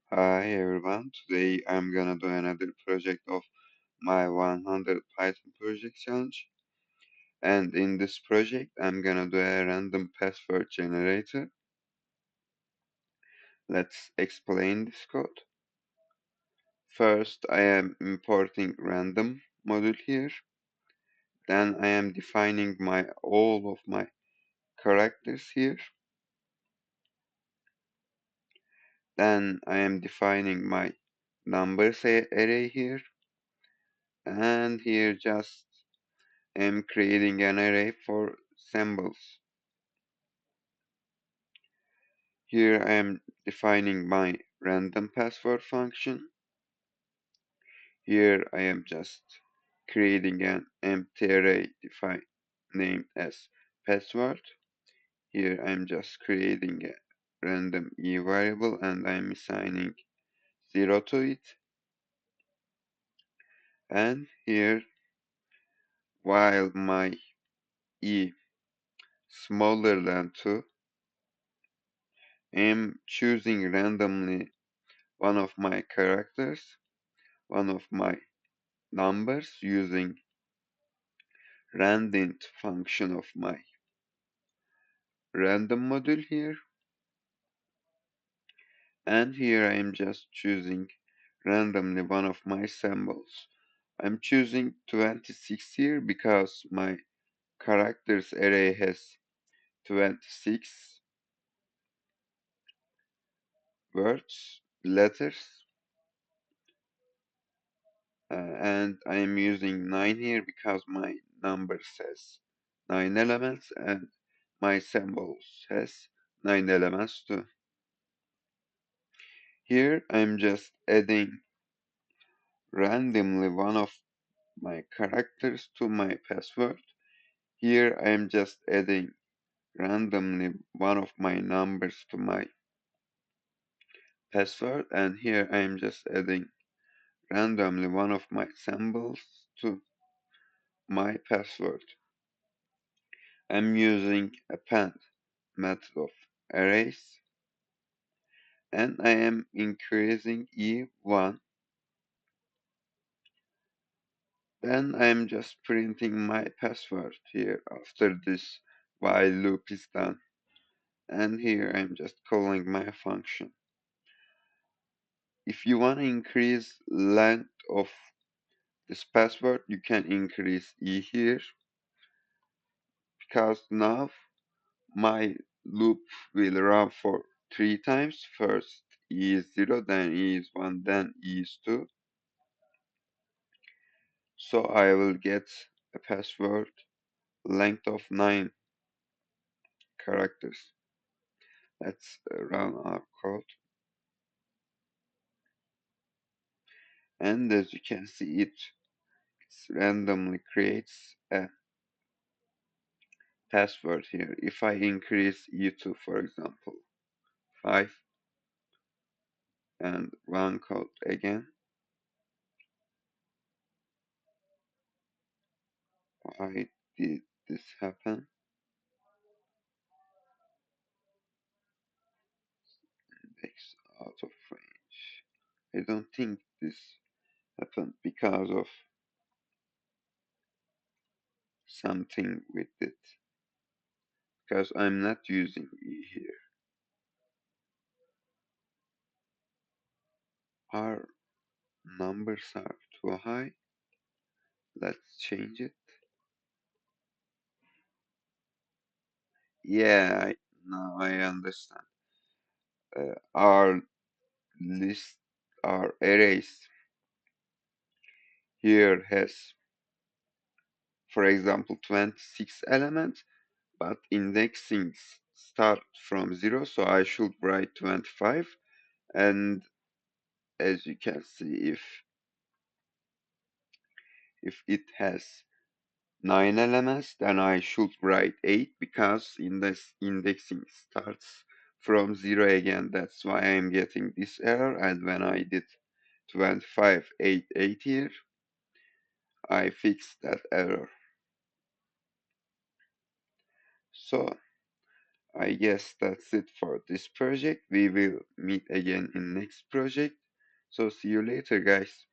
Hi everyone, today I'm gonna do another project of my 100 Python project challenge. And in this project, I'm gonna do a random password generator. Let's explain this code. First, I am importing random module here. Then I am defining all of my characters here. Then I am defining my numbers array here. And here just am creating an array for symbols. Here I am defining my random password function. Here I am just creating an empty array named as password. Here I am just creating a random e variable and I am assigning 0 to it. And here, while my e smaller than 2, I am choosing randomly one of my characters, one of my numbers using randint function of my random module here, and here I am just choosing randomly one of my symbols. I'm choosing 26 here because my characters array has 26 words, letters, and I am using 9 here because my number says 9 elements and my symbols has 9 elements too. Here I'm just adding randomly one of my characters to my password. Here I am just adding randomly one of my numbers to my password, and here I am just adding randomly one of my symbols to my password. I'm using append method of arrays, and I am increasing E1. Then I am just printing my password here after this while loop is done. And here I'm just calling my function. If you want to increase length of this password, you can increase E here because now my loop will run for 3 times. First E is 0, then E is 1, then E is 2. So I will get a password length of 9 characters. Let's run our code. And as you can see, it randomly creates a password here. If I increase E2, for example, 5 and run code again, why did this happen? Index out of range. I don't think this happened because of something with it, because I'm not using E here. Our numbers are too high. Let's change it. Yeah, now I understand. Our list, our arrays here has, for example, 26 elements, but indexing start from 0, so I should write 25. And as you can see, if it has 9 elements, then I should write 8 because in this indexing starts from 0 again. That's why I'm getting this error. And when I did 25 8 8 here, I fixed that error. So I guess that's it for this project. We will meet again in next project. So see you later, guys.